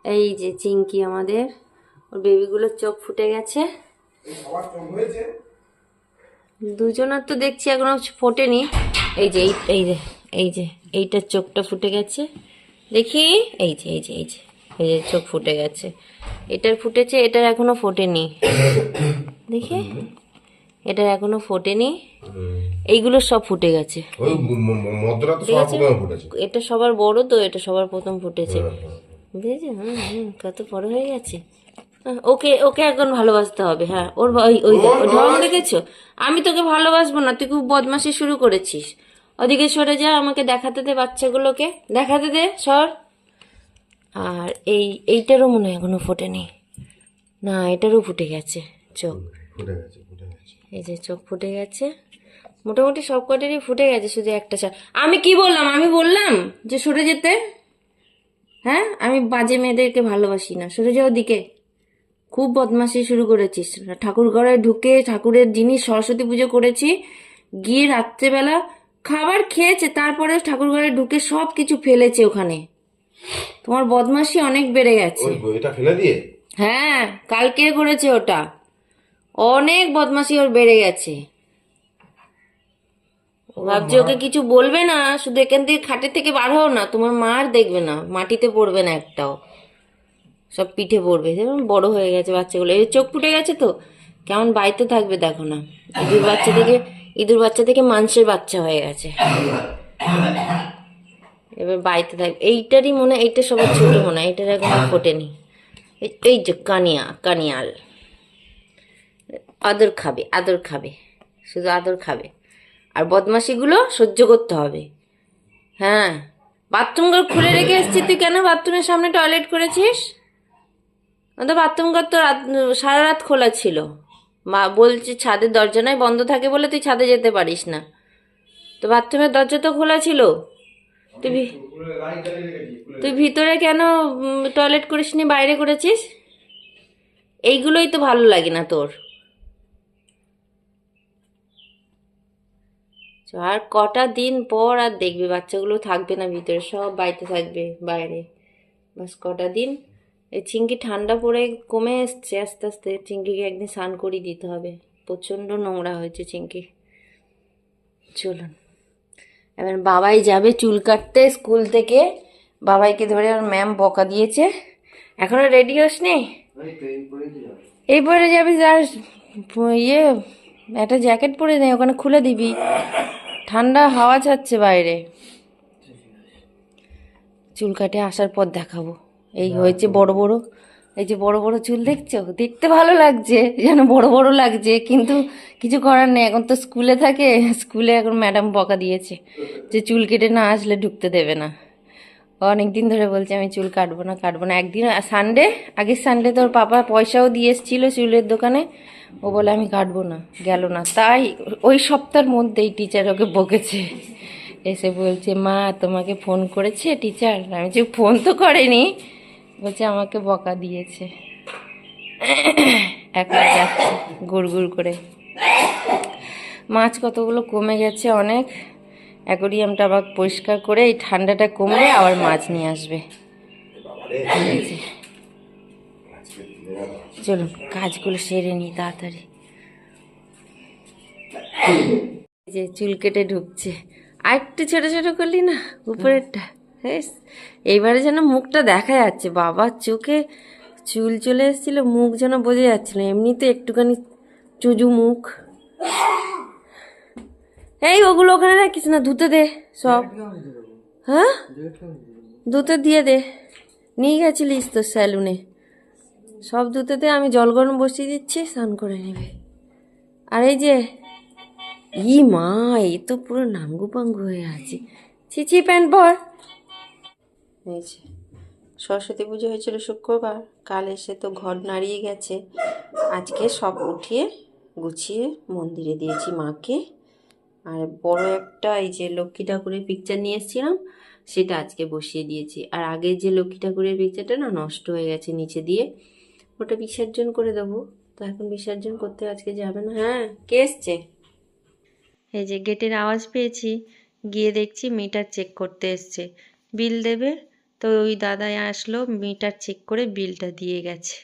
এই যে চিঙ্কি আমাদের, ওর বেবিগুলোর চোখ ফুটে গেছে। দুজনের তো দেখছি এখনো ফোটেনি। এই যে এই যে এই যে এইটার চোখটা ফুটে গেছে, দেখি। এই যে এই যে এই যে এই যে চোখ ফুটে গেছে। এটার ফুটেছে, এটার এখনো ফোটেনি। দেখি, এটার এখনো ফোটেনি। এইগুলো সব ফুটে গেছে। ঠিক আছে, এটা সবার বড় তো, এটা সবার প্রথম ফুটেছে। বুঝেছি। কত বড় হয়ে গেছে। ওকে ওকে এখন ভালোবাসতে হবে। হ্যাঁ, ওর ওই ওই ওই ঢং দেখেছো? আমি তোকে ভালোবাসবো না, তুই খুব বদমাশি শুরু করেছিস। ওদিকে সরে যা, আমাকে দেখাতে দে, বাচ্চাগুলোকে দেখাতে দে, সর। আর এইটারও মনে হয় এখনো ফোটেনি। না, এটারও ফুটে গেছে চোখ। এই যে চোখ ফুটে গেছে, মোটামুটি সব কটারই ফুটে গেছে, শুধু একটা আমি কি বললাম? আমি বললাম যে সরে যেতে। হ্যাঁ, আমি বাজে মেয়েদেরকে ভালোবাসি না, সরে যাও দিকে। খুব বদমাশি শুরু করেছিস। ঠাকুর ঘরে ঢুকে ঠাকুরের জিনিস, সরস্বতী পুজো করেছি, গিয়ে রাত্রেবেলা খাবার খেয়েছে, তারপরে ঠাকুর ঘরে ঢুকে সব কিছু ফেলেছে ওখানে। তোমার বদমাশি অনেক বেড়ে গেছে। এটা ফেলে দিয়ে? হ্যাঁ, কালকে করেছে ওটা। অনেক বদমাশি ওর বেড়ে গেছে। ভাবছি ওকে কিছু বলবে না, শুধু এখান থেকে খাটে থেকে বার হও না, তোমার মা আর দেখবে না, মাটিতে পড়বে না একটাও, সব পিঠে পড়বে। যেমন বড় হয়ে গেছে বাচ্চাগুলো, এই চোখ ফুটে গেছে তো কেমন বাইতে থাকবে দেখো না। ইঁদুর বাচ্চা থেকে মানুষের বাচ্চা হয়ে গেছে, এবার বাইতে থাকবে। এইটারই মনে, এইটা সবার ছোট মনে হয়, এইটার এখনো ফোটেনি। এই যে কানিয়াল আদর খাবে, আদর খাবে, শুধু আদর খাবে। আর বদমাশিগুলো সহ্য করতে হবে। হ্যাঁ, বাথরুম ঘর খুলে রেখে এসছি, তুই কেন বাথরুমের সামনে টয়লেট করেছিস? তো বাথরুম ঘর তো সারা রাত খোলা ছিল। মা বলছে ছাদের দরজা নয়, বন্ধ থাকে বলে তুই ছাদে যেতে পারিস না। তো বাথরুমের দরজা তো খোলা ছিল। তুই তুই ভিতরে কেন টয়লেট করিসনি, বাইরে করেছিস? এইগুলোই তো ভালো লাগে না তোর। আর কটা দিন পর আর দেখবি বাচ্চাগুলো থাকবে না ভিতরে, সব বাইরে থাকবে, বাইরে। বাস কটা দিন। এই চিংকি ঠান্ডা পড়ে কমে এসছে আস্তে আস্তে, চিংকিকে একদিন স্নান করিয়ে দিতে হবে, প্রচণ্ড নোংরা হয়েছে চিংকি। চলুন, এবার বাবাই যাবে চুল কাটতে স্কুল থেকে। বাবাইকে ধরে আর ম্যাম বকা দিয়েছে। এখনো রেডি হসনি? এই পরে যাবি, আর ইয়ে একটা জ্যাকেট পরে নে, ওখানে খুলে দিবি, ঠান্ডা হাওয়া ছাড়ছে বাইরে। চুল কাটে আসার পর দেখাবো। এই হয়েছে বড় বড়, এই যে বড় বড় চুল দেখছো, দেখতে ভালো লাগছে, যেন বড় বড় লাগছে, কিন্তু কিছু করার নেই, এখন তো স্কুলে থাকে। স্কুলে এখন ম্যাডাম বকা দিয়েছে যে চুল কেটে না আসলে ঢুকতে দেবে না। অনেকদিন ধরে বলছে আমি চুল কাটবো না কাটবো না। একদিন সানডে, আগের সানডে তোর পাপা পয়সাও দিয়ে এসেছিল চুলের দোকানে, ও বলে আমি কাটবো না, গেল না। তাই ওই সপ্তাহের মধ্যেই টিচার ওকে বকেছে, এসে বলছে মা তোমাকে ফোন করেছে টিচার? আমি যে ফোন তো করেনি, বলছে আমাকে বকা দিয়েছে। এখন যাচ্ছে গুড় গুড় করে। মাছ কতগুলো কমে গেছে অনেক, অ্যাকোরিয়ামটা আবার পরিষ্কার করে এই ঠান্ডাটা কমলে আবার মাছ নিয়ে আসবে। চলুন কাজগুলো সেরে নিই তাড়াতাড়ি। যে চুল কেটে ঢুকছে, আর একটু ছোট ছোট করলি না উপরেরটা। এইবারে যেন মুখটা দেখা যাচ্ছে, বাবার চোখে চুল চলে এসেছিল, মুখ যেন বোঝা যাচ্ছিল, এমনিতে একটুখানি চুজু মুখ। এই ওগুলো ওখানে রাখিস না, ধুতে দে সব। হ্যাঁ, ধুতে দিয়ে দে, নিয়ে গেছিলিস তো স্যালুনে, সব ধুতে দে, আমি জল গরম বসিয়ে দিচ্ছি, স্নান করে নেবে। আর এই যে মা, এই তো পুরো নাঙ্গু পাঙ্গু হয়ে আছে। ছিচি প্যান্ট পর। এই যে সরস্বতী পুজো হয়েছিল শুক্রবার, কাল এসে তো ঘর নাড়িয়ে গেছে। আজকে সব উঠিয়ে গুছিয়ে মন্দিরে দিয়েছি মাকে। আর বড় একটা এই যে লক্ষ্মী ঠাকুরের পিকচার নিয়ে এসেছিলাম, সেটা আজকে বসিয়ে দিয়েছি। আর আগের যে লক্ষ্মী ঠাকুরের পিকচারটা না নষ্ট হয়ে গেছে নিচে দিয়ে, ওটা বিসর্জন করে দেবো। তো এখন বিসর্জন করতে আজকে যাবে না। হ্যাঁ, কে এসছে? এই যে গেটের আওয়াজ পেয়েছি, গিয়ে দেখছি মিটার চেক করতে এসছে, বিল দেবে। তো ওই দাদাই আসলো, মিটার চেক করে বিলটা দিয়ে গেছে।